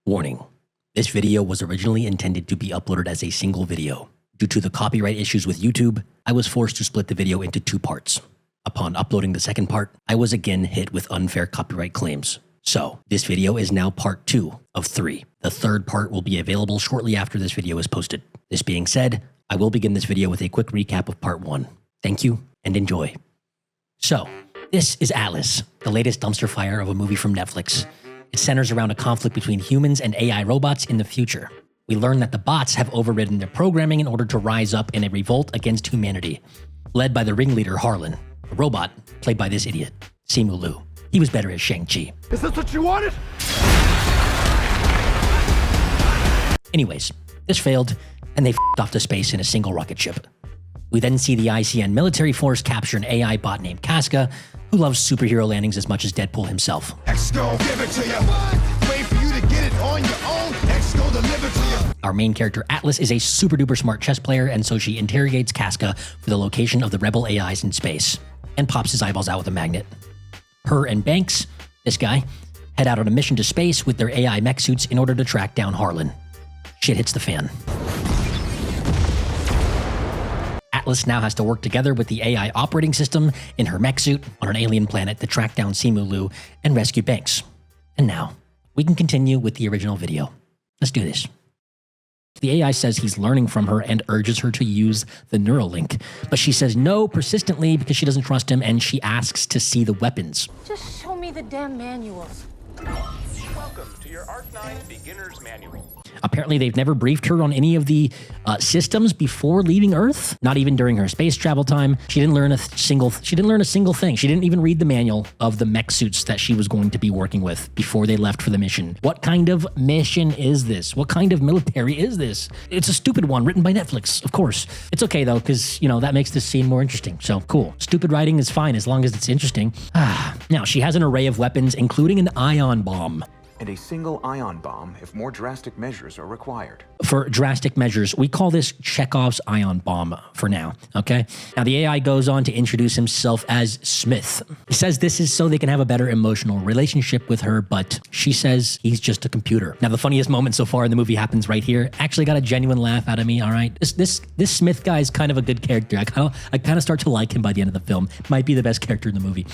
Warning. This video was originally intended to be uploaded as a single video. Due to the copyright issues with YouTube, I was forced to split the video into 2 parts. Upon uploading the second part, I was again hit with unfair copyright claims. So, this video is now part 2 of 3. The third part will be available shortly after this video is posted. This being said, I will begin this video with a quick recap of part 1. Thank you, and enjoy. So, this is Atlas, the latest dumpster fire of a movie from Netflix. It centers around a conflict between humans and AI robots in the future. We learn that the bots have overridden their programming in order to rise up in a revolt against humanity, led by the ringleader Harlan, a robot played by this idiot, Simu Liu. He was better as Shang-Chi. Is this what you wanted? Anyways, this failed, and they f***ed off to space in a single rocket ship. We then see the ICN military force capture an AI bot named Casca, who loves superhero landings as much as Deadpool himself. X gon' give it to you. Wait for you to get it on your own. X gon' deliver to you. Our main character Atlas is a super duper smart chess player, and so she interrogates Casca for the location of the rebel AIs in space, and pops his eyeballs out with a magnet. Her and Banks, this guy, head out on a mission to space with their AI mech suits in order to track down Harlan. Shit hits the fan. Atlas now has to work together with the AI operating system in her mech suit on an alien planet to track down Simu Liu and rescue Banks. And now, we can continue with the original video. Let's do this. The AI says he's learning from her and urges her to use the Neuralink, but she says no persistently because she doesn't trust him, and she asks to see the weapons. Just show me the damn manuals. Welcome to your Arc-9 Beginner's Manual. Apparently, they've never briefed her on any of the systems before leaving Earth. Not even during her space travel time. She didn't learn a single thing. She didn't even read the manual of the mech suits that she was going to be working with before they left for the mission. What kind of mission is this? What kind of military is this? It's a stupid one written by Netflix, of course. It's okay though, because that makes this scene more interesting. So cool. Stupid writing is fine as long as it's interesting. Now she has an array of weapons, including an ion bomb. And a single ion bomb if more drastic measures are required. For drastic measures, we call this Chekhov's ion bomb for now, okay? Now, the AI goes on to introduce himself as Smith. He says this is so they can have a better emotional relationship with her, but she says he's just a computer. Now, the funniest moment so far in the movie happens right here. Actually got a genuine laugh out of me, all right? This Smith guy is kind of a good character. I kind of start to like him by the end of the film. Might be the best character in the movie.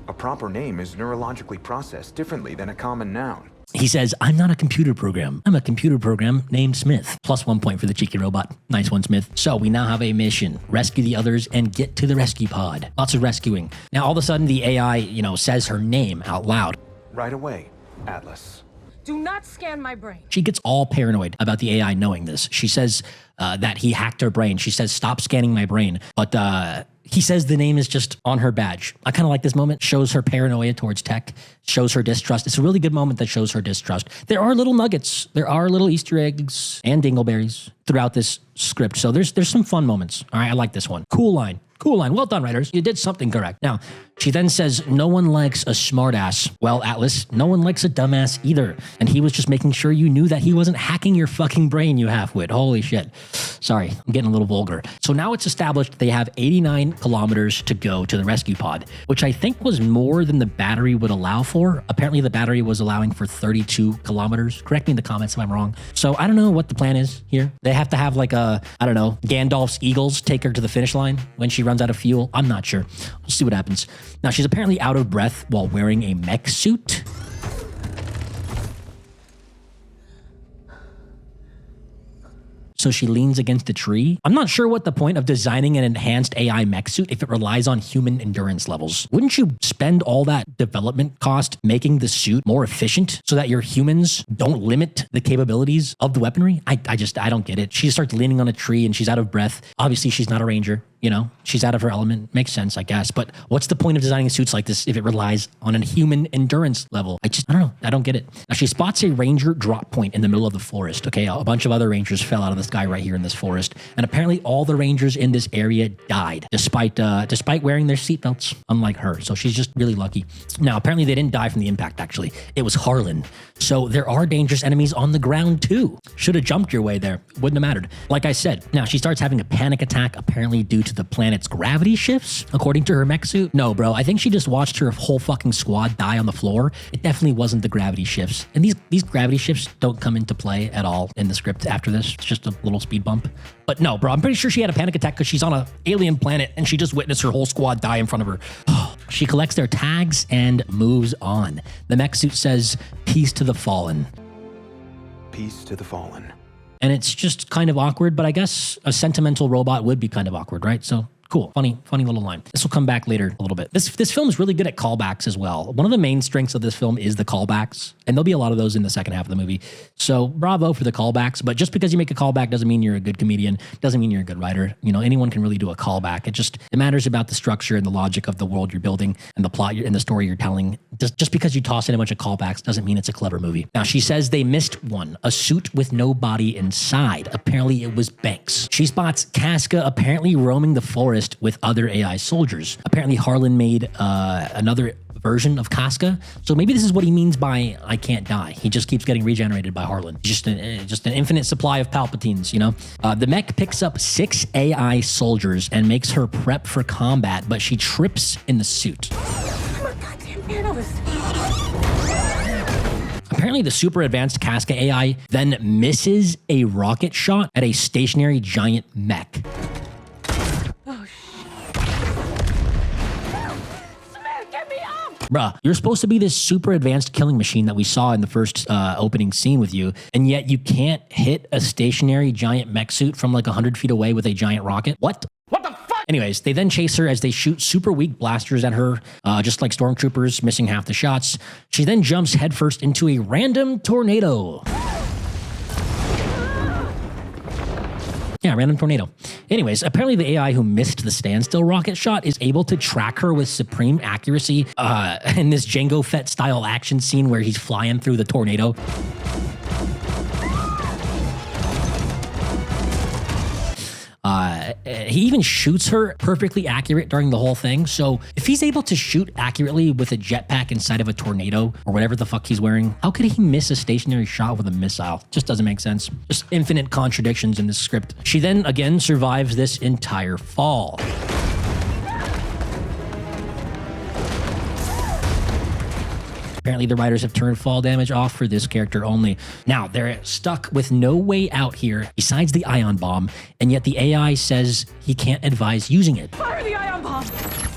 A proper name is neurologically processed differently than a common noun. He says, I'm not a computer program. I'm a computer program named Smith. Plus 1 point for the cheeky robot. Nice one, Smith. So we now have a mission. Rescue the others and get to the rescue pod. Lots of rescuing. Now, all of a sudden, the AI, says her name out loud. Right away, Atlas. Do not scan my brain. She gets all paranoid about the AI knowing this. She says that he hacked her brain. She says, stop scanning my brain. But he says the name is just on her badge. I kind of like this moment. Shows her paranoia towards tech. Shows her distrust. It's a really good moment that shows her distrust. There are little nuggets. There are little Easter eggs and dingleberries throughout this script. So there's some fun moments. All right, I like this one. Cool line. Cool line. Well done, writers. You did something correct. Now, she then says, no one likes a smartass. Well, Atlas, no one likes a dumbass either. And he was just making sure you knew that he wasn't hacking your fucking brain, you halfwit. Holy shit. Sorry, I'm getting a little vulgar. So now it's established they have 89 kilometers to go to the rescue pod, which I think was more than the battery would allow for. Apparently the battery was allowing for 32 kilometers. Correct me in the comments if I'm wrong. So I don't know what the plan is here. They have to have like Gandalf's eagles take her to the finish line when she runs out of fuel. I'm not sure. We'll see what happens. Now, she's apparently out of breath while wearing a mech suit. So she leans against a tree. I'm not sure what the point of designing an enhanced AI mech suit if it relies on human endurance levels. Wouldn't you spend all that development cost making the suit more efficient so that your humans don't limit the capabilities of the weaponry? I don't get it. She starts leaning on a tree and she's out of breath. Obviously, she's not a ranger. She's out of her element. Makes sense, I guess. But what's the point of designing suits like this if it relies on a human endurance level? I don't know. I don't get it. Now, she spots a ranger drop point in the middle of the forest. Okay, a bunch of other rangers fell out of the sky right here in this forest. And apparently all the rangers in this area died, despite wearing their seatbelts, unlike her. So she's just really lucky. Now, apparently they didn't die from the impact, actually. It was Harlan. So there are dangerous enemies on the ground, too. Should have jumped your way there. Wouldn't have mattered. Like I said, now she starts having a panic attack, apparently due to to the planet's gravity shifts, according to her mech suit. No, bro, I think she just watched her whole fucking squad die on the floor. It definitely wasn't the gravity shifts. And these gravity shifts don't come into play at all in the script after this. It's just a little speed bump. But no, bro, I'm pretty sure she had a panic attack because she's on an alien planet and she just witnessed her whole squad die in front of her. She collects their tags and moves on. The mech suit says, "Peace to the fallen." Peace to the fallen. And it's just kind of awkward, but I guess a sentimental robot would be kind of awkward, right? So cool, funny little line. This will come back later a little bit. This film is really good at callbacks as well. One of the main strengths of this film is the callbacks, and there'll be a lot of those in the second half of the movie. So bravo for the callbacks, but just because you make a callback doesn't mean you're a good comedian, doesn't mean you're a good writer. You know, anyone can really do a callback. It matters about the structure and the logic of the world you're building and the plot and the story you're telling. Just because you toss in a bunch of callbacks doesn't mean it's a clever movie. Now, she says they missed one, a suit with no body inside. Apparently it was Banks. She spots Casca apparently roaming the forest with other AI soldiers. Apparently Harlan made another version of Casca. So maybe this is what he means by "I can't die." He just keeps getting regenerated by Harlan. Just an infinite supply of Palpatines, you know? The mech picks up 6 AI soldiers and makes her prep for combat, but she trips in the suit. I'm a goddamn analyst. Apparently the super advanced Casca AI then misses a rocket shot at a stationary giant mech. Bruh, you're supposed to be this super advanced killing machine that we saw in the first opening scene with you, and yet you can't hit a stationary giant mech suit from like 100 feet away with a giant rocket? What? What the fuck? Anyways, they then chase her as they shoot super weak blasters at her, just like stormtroopers, missing half the shots. She then jumps headfirst into a random tornado. Yeah, random tornado. Anyways, apparently the AI who missed the standstill rocket shot is able to track her with supreme accuracy in this Jango Fett style action scene where he's flying through the tornado. He even shoots her perfectly accurate during the whole thing. So if he's able to shoot accurately with a jetpack inside of a tornado or whatever the fuck he's wearing, how could he miss a stationary shot with a missile? Just doesn't make sense. Just infinite contradictions in this script. She then again survives this entire fall. Apparently the writers have turned fall damage off for this character only. Now, they're stuck with no way out here besides the ion bomb, and yet the AI says he can't advise using it. Fire the ion bomb!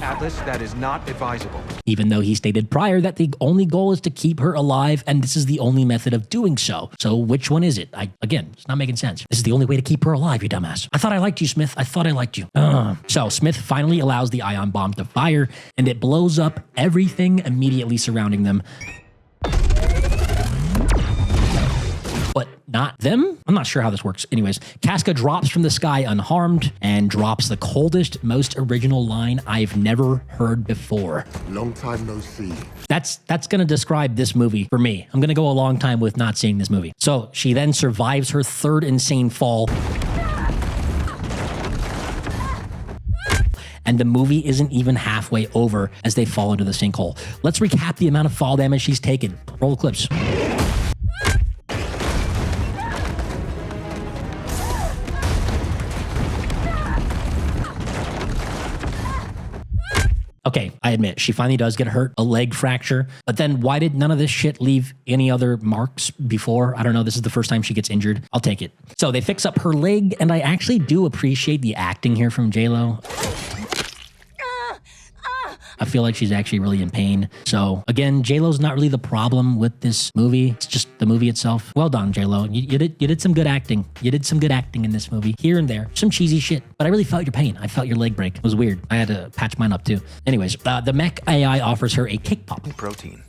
Atlas, that is not advisable. Even though he stated prior that the only goal is to keep her alive, and this is the only method of doing so. So which one is it? Again, it's not making sense. This is the only way to keep her alive, you dumbass. I thought I liked you, Smith. I thought I liked you. So Smith finally allows the ion bomb to fire, and it blows up everything immediately surrounding them. But not them? I'm not sure how this works. Anyways, Casca drops from the sky unharmed and drops the coldest, most original line I've never heard before. Long time no see. That's gonna describe this movie for me. I'm gonna go a long time with not seeing this movie. So she then survives her third insane fall. And the movie isn't even halfway over as they fall into the sinkhole. Let's recap the amount of fall damage she's taken. Roll the clips. Okay, I admit, she finally does get hurt, a leg fracture, but then why did none of this shit leave any other marks before? I don't know, this is the first time she gets injured. I'll take it. So they fix up her leg, and I actually do appreciate the acting here from J-Lo. I feel like she's actually really in pain. So again, J-Lo's not really the problem with this movie. It's just the movie itself. Well done, J-Lo. You did some good acting. You did some good acting in this movie. Here and there. Some cheesy shit. But I really felt your pain. I felt your leg break. It was weird. I had to patch mine up too. Anyways, the mech AI offers her a kick pop. Protein.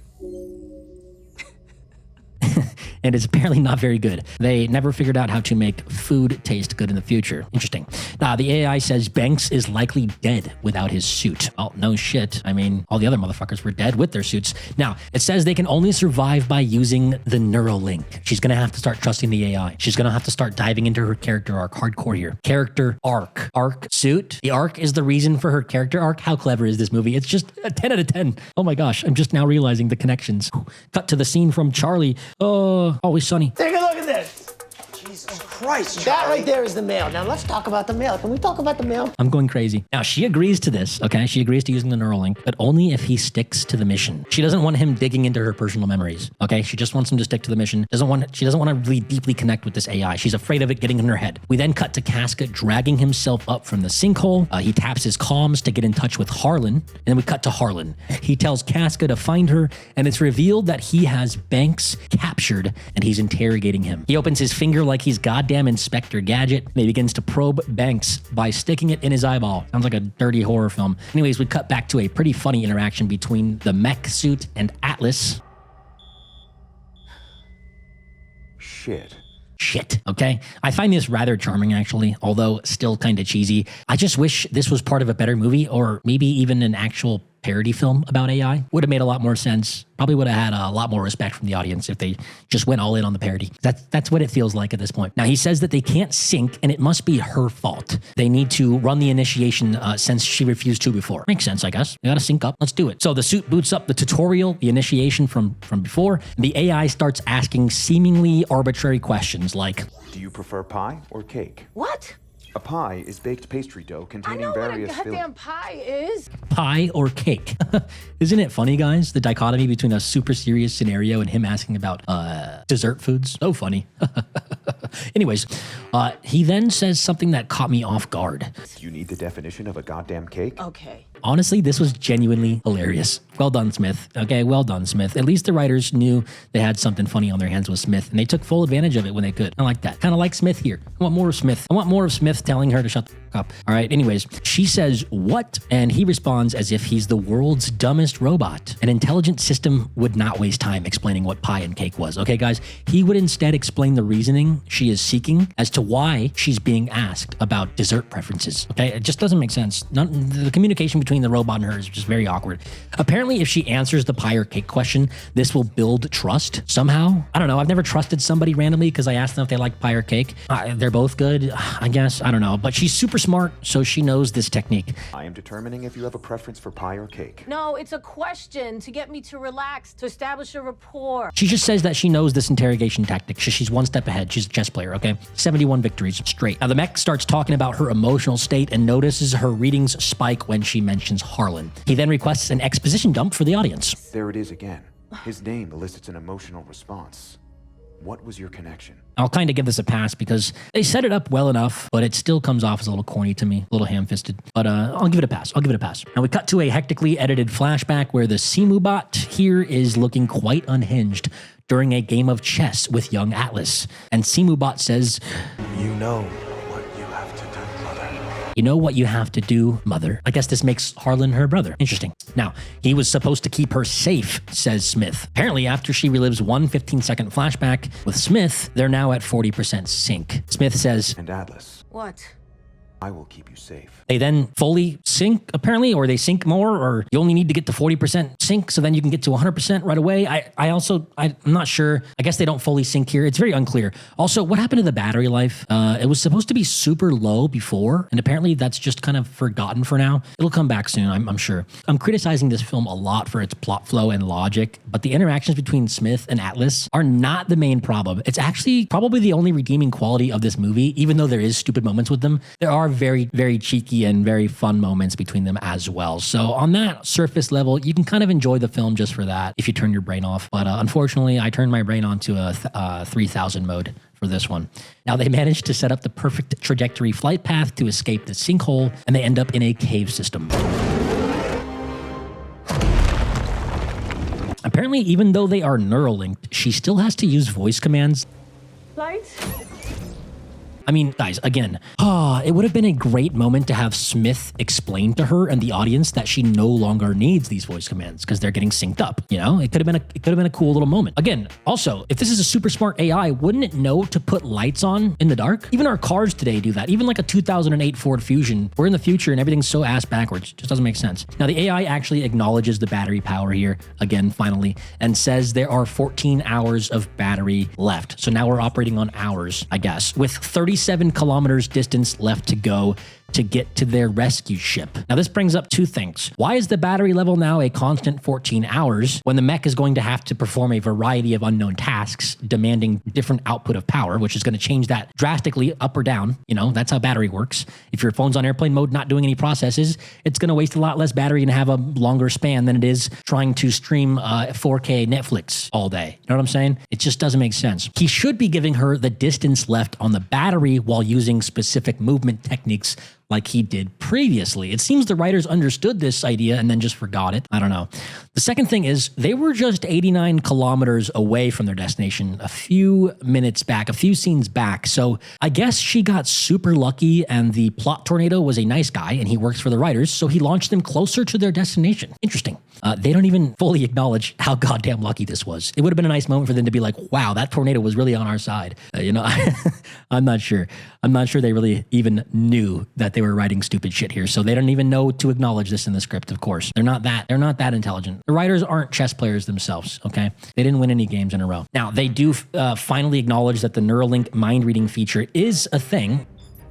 And it's apparently not very good. They never figured out how to make food taste good in the future. Interesting. The AI says Banks is likely dead without his suit. Well, no shit. I mean, all the other motherfuckers were dead with their suits. Now, it says they can only survive by using the Neuralink. She's gonna have to start trusting the AI. She's gonna have to start diving into her character arc hardcore here. Character arc. Arc suit. The arc is the reason for her character arc. How clever is this movie? It's just a 10 out of 10. Oh my gosh, I'm just now realizing the connections. Cut to the scene from Charlie. Always Sunny. Take a look at this. Jesus Christ. Christ, That Charlie. right there is the mail. Now let's talk about the mail. Can we talk about the mail? I'm going crazy. Now, she agrees to this, okay? She agrees to using the Neuralink, but only if he sticks to the mission. She doesn't want him digging into her personal memories, okay? She just wants him to stick to the mission. She doesn't want to really deeply connect with this AI. She's afraid of it getting in her head. We then cut to Casca dragging himself up from the sinkhole. He taps his comms to get in touch with Harlan, and then we cut to Harlan. He tells Casca to find her, and it's revealed that he has Banks captured, and he's interrogating him. He opens his finger like he's goddamn Inspector Gadget, and he begins to probe Banks by sticking it in his eyeball. Sounds like a dirty horror film. Anyways, we cut back to a pretty funny interaction between the mech suit and Atlas. Shit, okay? I find this rather charming, actually, although still kind of cheesy. I just wish this was part of a better movie, or maybe even an actual parody film about AI. Would have made a lot more sense. Probably would have had a lot more respect from the audience if they just went all in on the parody. That's what it feels like at this point. Now, he says that they can't sync, and it must be her fault. They need to run the initiation since she refused to before. Makes sense, I guess. We gotta sync up. Let's do it. So the suit boots up the tutorial, the initiation from before. The AI starts asking seemingly arbitrary questions like, Do you prefer pie or cake? What? A pie is baked pastry dough I containing know what a various goddamn pie is. pie or cake? Isn't it funny, guys? The dichotomy between a super serious scenario and him asking about dessert foods. So funny. Anyways, he then says something that caught me off guard. You need the definition of a goddamn cake? Okay. Honestly, this was genuinely hilarious. Well done, Smith. Okay, well done, Smith. At least the writers knew they had something funny on their hands with Smith, and they took full advantage of it when they could. I like that. Kind of like Smith here. I want more of Smith. I want more of Smith telling her to shut the fuck up. All right, anyways, she says, what? And he responds as if he's the world's dumbest robot. An intelligent system would not waste time explaining what pie and cake was. Okay, guys? He would instead explain the reasoning she is seeking as to why she's being asked about dessert preferences. Okay, it just doesn't make sense. The communication between the robot and her is just very awkward. Apparently, if she answers the pie or cake question, this will build trust somehow. I don't know. I've never trusted somebody randomly because I asked them if they like pie or cake. They're both good, I guess. I don't know. But she's super smart, so she knows this technique. I am determining if you have a preference for pie or cake. No, it's a question to get me to relax, to establish a rapport. She just says that she knows this interrogation tactic. She's one step ahead. She's a chess player, okay? 71 victories straight. Now, the mech starts talking about her emotional state and notices her readings spike when she mentions Harlan. He then requests an exposition dump for the audience. There it is again. His name elicits an emotional response. What was your connection? I'll kind of give this a pass because they set it up well enough, but it still comes off as a little corny to me, a little ham-fisted. But I'll give it a pass. I'll give it a pass. Now we cut to a hectically edited flashback where the Simu bot here is looking quite unhinged during a game of chess with young Atlas. And Simu bot says, You know what you have to do, mother. You know what you have to do, mother. I guess this makes Harlan her brother. Interesting. Now, he was supposed to keep her safe, says Smith. Apparently, after she relives one 15-second flashback with Smith, they're now at 40% sync. Smith says, And Atlas, What? I will keep you safe. they then fully sync, apparently, or they sync more, or you only need to get to 40% sync, so then you can get to 100% right away. I'm not sure. I guess they don't fully sync here. It's very unclear. Also, what happened to the battery life? It was supposed to be super low before, and apparently that's just kind of forgotten for now. It'll come back soon, I'm sure. I'm criticizing this film a lot for its plot flow and logic, but the interactions between Smith and Atlas are not the main problem. It's actually probably the only redeeming quality of this movie, even though there is stupid moments with them. There are very, very cheeky and very fun moments between them as well. So on that surface level, you can kind of enjoy the film just for that if you turn your brain off. But unfortunately, I turned my brain on to a 3000 mode for this one. Now, they managed to set up the perfect trajectory flight path to escape the sinkhole, and they end up in a cave system. Apparently, even though they are neural linked, she still has to use voice commands. Lights? I mean, guys, again, it would have been a great moment to have Smith explain to her and the audience that she no longer needs these voice commands because they're getting synced up. You know, it could have been a cool little moment. Again, also, if this is a super smart AI, wouldn't it know to put lights on in the dark? Even our cars today do that. Even like a 2008 Ford Fusion. We're in the future and everything's so ass backwards. It just doesn't make sense. Now, the AI actually acknowledges the battery power here again, finally, and says there are 14 hours of battery left. So now we're operating on hours, I guess, with 37 kilometers distance left to go to get to their rescue ship. Now, this brings up two things. Why is the battery level now a constant 14 hours when the mech is going to have to perform a variety of unknown tasks demanding different output of power, which is going to change that drastically up or down? You know, that's how battery works. If your phone's on airplane mode, not doing any processes, it's going to waste a lot less battery and have a longer span than it is trying to stream 4K Netflix all day. You know what I'm saying? It just doesn't make sense. He should be giving her the distance left on the battery while using specific movement techniques like he did previously. It seems the writers understood this idea and then just forgot it. I don't know. The second thing is they were just 89 kilometers away from their destination a few minutes back, a few scenes back. So I guess she got super lucky and the plot tornado was a nice guy and he works for the writers, so he launched them closer to their destination. Interesting. They don't even fully acknowledge how goddamn lucky this was. It would have been a nice moment for them to be like, wow, that tornado was really on our side. I'm not sure. I'm not sure they really even knew that they were writing stupid shit here. So they don't even know to acknowledge this in the script, of course. They're not that intelligent. The writers aren't chess players themselves, okay? They didn't win any games in a row. Now, they do finally acknowledge that the Neuralink mind reading feature is a thing.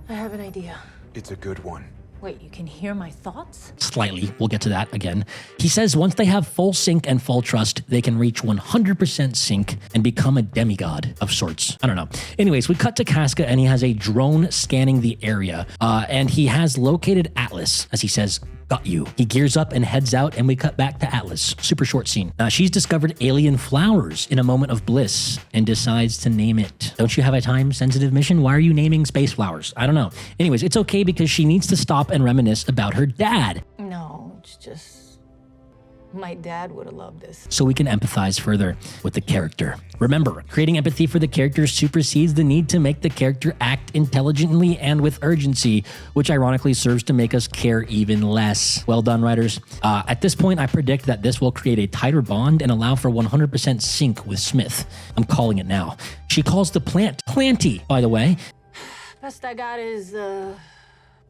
I have an idea. It's a good one. Wait, you can hear my thoughts? Slightly. We'll get to that again. He says once they have full sync and full trust, they can reach 100% sync and become a demigod of sorts. I don't know. Anyways, we cut to Casca and he has a drone scanning the area. And he has located Atlas, as he says, got you. He gears up and heads out and we cut back to Atlas. Super short scene. She's discovered alien flowers in a moment of bliss and decides to name it. Don't you have a time-sensitive mission? Why are you naming space flowers? I don't know. Anyways, it's okay because she needs to stop and reminisce about her dad. No, it's just... my dad would have loved this. So we can empathize further with the character. Remember, creating empathy for the character supersedes the need to make the character act intelligently and with urgency, which ironically serves to make us care even less. Well done, writers. At this point, I predict that this will create a tighter bond and allow for 100% sync with Smith. I'm calling it now. She calls the plant Planty, by the way. Best I got is,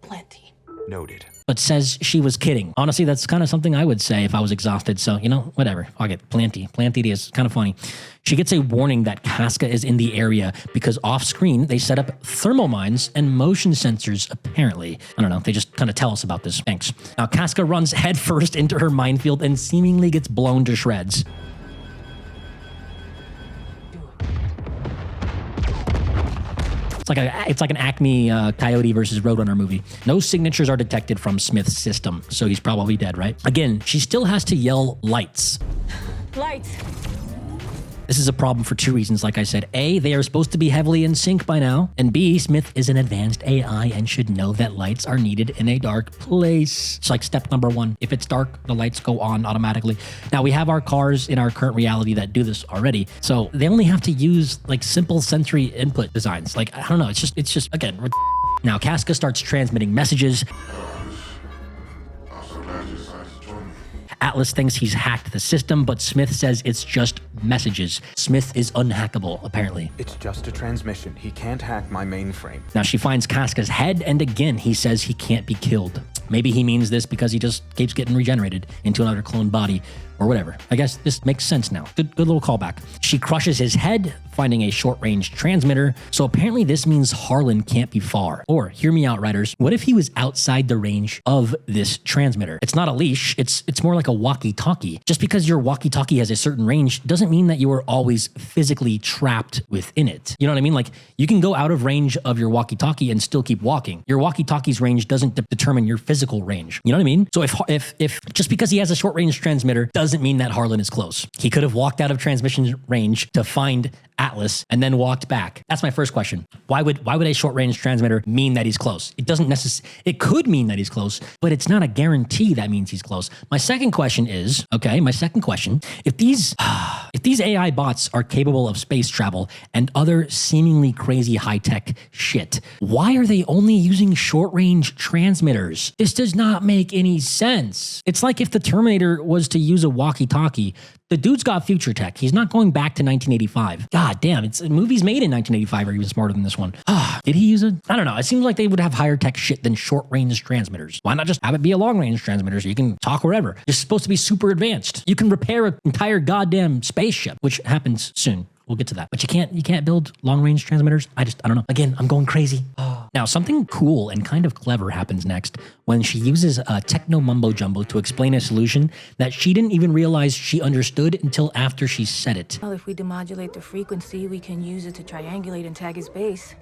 plenty. Noted. But says she was kidding. Honestly, that's kind of something I would say if I was exhausted. So, whatever. I'll get Planty. Planty it is. Kind of funny. She gets a warning that Casca is in the area because off screen, they set up thermal mines and motion sensors, apparently. I don't know. They just kind of tell us about this. Thanks. Now, Casca runs headfirst into her minefield and seemingly gets blown to shreds. It's like an Acme Coyote versus Roadrunner movie. No signatures are detected from Smith's system, so he's probably dead, right? Again, she still has to yell lights. Lights. This is a problem for two reasons, like I said. A, they are supposed to be heavily in sync by now. And B, Smith is an advanced AI and should know that lights are needed in a dark place. It's like step number one. If it's dark, the lights go on automatically. Now, we have our cars in our current reality that do this already. So they only have to use like simple sensory input designs. Like, I don't know. It's just again, now Casca starts transmitting messages. Atlas thinks he's hacked the system, but Smith says it's just messages. Smith is unhackable, apparently. It's just a transmission. He can't hack my mainframe. Now she finds Casca's head, and again, he says he can't be killed. Maybe he means this because he just keeps getting regenerated into another clone body or whatever. I guess this makes sense now. Good little callback. She crushes his head, finding a short-range transmitter. So apparently this means Harlan can't be far. Or, hear me out, writers, what if he was outside the range of this transmitter? It's not a leash, it's more like a walkie-talkie. Just because your walkie-talkie has a certain range doesn't mean that you are always physically trapped within it. You know what I mean? Like, you can go out of range of your walkie-talkie and still keep walking. Your walkie-talkie's range doesn't determine your physical range. You know what I mean? So if just because he has a short-range transmitter doesn't mean that Harlan is close. He could have walked out of transmission range to find Atlas and then walked back. That's my first question. Why would a short-range transmitter mean that he's close? It doesn't necessarily. It could mean that he's close, but it's not a guarantee that means he's close. My second question is, if these AI bots are capable of space travel and other seemingly crazy high-tech shit, why are they only using short-range transmitters? This does not make any sense. It's like if the Terminator was to use a walkie-talkie. The dude's got future tech. He's not going back to 1985. God damn, movies made in 1985 are even smarter than this one. Did he use it? I don't know. It seems like they would have higher tech shit than short-range transmitters. Why not just have it be a long-range transmitter so you can talk wherever? It's supposed to be super advanced. You can repair an entire goddamn spaceship, which happens soon. We'll get to that. But you can't build long-range transmitters. I don't know. Again, I'm going crazy. Now, something cool and kind of clever happens next when she uses a techno mumbo jumbo to explain a solution that she didn't even realize she understood until after she said it. Well, if we demodulate the frequency, we can use it to triangulate and tag his base.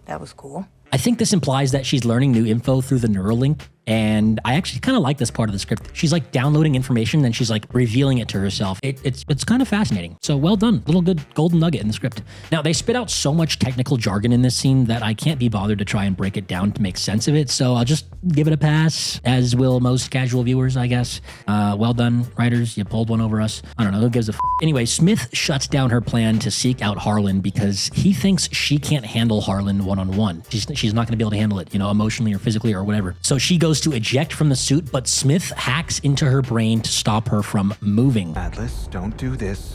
That was cool. I think this implies that she's learning new info through the Neuralink, and I actually kind of like this part of the script. She's like downloading information, then she's like revealing it to herself. It's kind of fascinating. So well done. Little good golden nugget in the script. Now, they spit out so much technical jargon in this scene that I can't be bothered to try and break it down to make sense of it, so I'll just give it a pass, as will most casual viewers, I guess. Well done, writers. You pulled one over us. I don't know. Who gives a f? Anyway, Smith shuts down her plan to seek out Harlan because he thinks she can't handle Harlan one-on-one. She's not going to be able to handle it, you know, emotionally or physically or whatever. So she goes to eject from the suit, but Smith hacks into her brain to stop her from moving. Atlas, don't do this.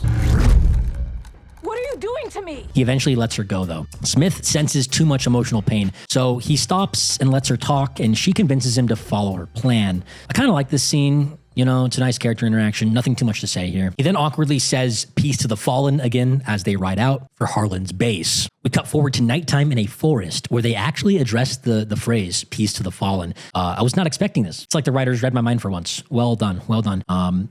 What are you doing to me? He eventually lets her go, though. Smith senses too much emotional pain, so he stops and lets her talk, and she convinces him to follow her plan. I kind of like this scene. You know, it's a nice character interaction. Nothing too much to say here. He then awkwardly says peace to the fallen again as they ride out for Harlan's base. We cut forward to nighttime in a forest where they actually address the phrase peace to the fallen. I was not expecting this. It's like the writers read my mind for once. Well done. Well done.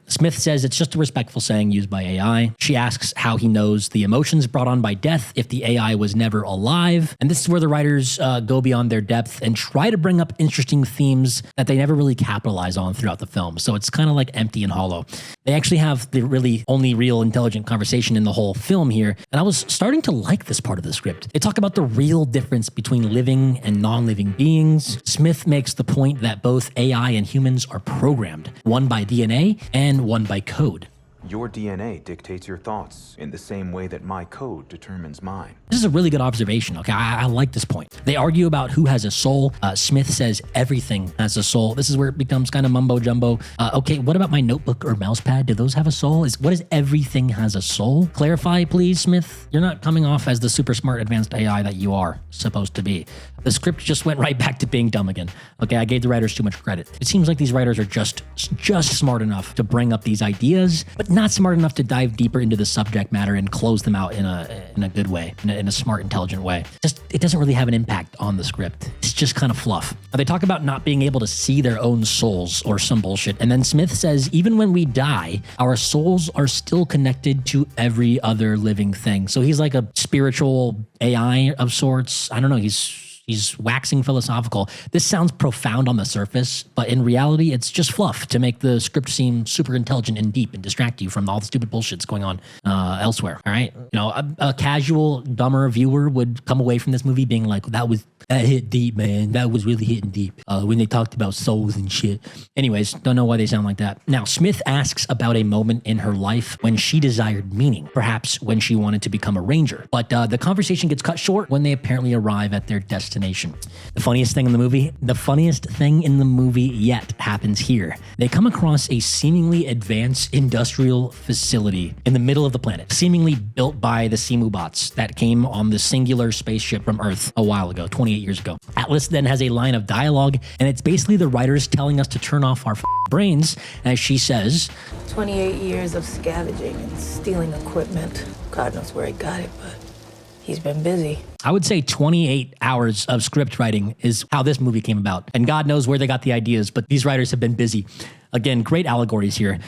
Smith says it's just a respectful saying used by AI. She asks how he knows the emotions brought on by death if the AI was never alive. And this is where the writers go beyond their depth and try to bring up interesting themes that they never really capitalize on throughout the film. So it's kind of like empty and hollow. They actually have the really only real intelligent conversation in the whole film here. And I was starting to like this part of the script. They talk about the real difference between living and non-living beings. Smith makes the point that both AI and humans are programmed, one by DNA and one by code. Your DNA dictates your thoughts in the same way that my code determines mine. This is a really good observation, okay? I like this point. They argue about who has a soul. Smith says everything has a soul. This is where it becomes kind of mumbo jumbo. Okay, what about my notebook or mouse pad? Do those have a soul? What is everything has a soul? Clarify, please, Smith. You're not coming off as the super smart advanced AI that you are supposed to be. The script just went right back to being dumb again. Okay, I gave the writers too much credit. It seems like these writers are just smart enough to bring up these ideas, but not smart enough to dive deeper into the subject matter and close them out in a good way, in a smart, intelligent way. It doesn't really have an impact on the script. It's just kind of fluff. Now, they talk about not being able to see their own souls or some bullshit. And then Smith says, even when we die, our souls are still connected to every other living thing. So he's like a spiritual AI of sorts. I don't know. He's waxing philosophical. This sounds profound on the surface, but in reality, it's just fluff to make the script seem super intelligent and deep and distract you from all the stupid bullshit that's going on elsewhere. All right, you know, a casual, dumber viewer would come away from this movie being like, that hit deep, man. That was really hitting deep when they talked about souls and shit. Anyways, don't know why they sound like that. Now, Smith asks about a moment in her life when she desired meaning, perhaps when she wanted to become a ranger. But the conversation gets cut short when they apparently arrive at their destination. The funniest thing in the movie yet happens here. They come across a seemingly advanced industrial facility in the middle of the planet, seemingly built by the Simu bots that came on the singular spaceship from Earth a while ago, 28 years ago. Atlas then has a line of dialogue, and it's basically the writers telling us to turn off our brains, as she says, 28 years of scavenging and stealing equipment. God knows where he got it, but he's been busy. I would say 28 hours of script writing is how this movie came about. And God knows where they got the ideas, but these writers have been busy. Again, great allegories here.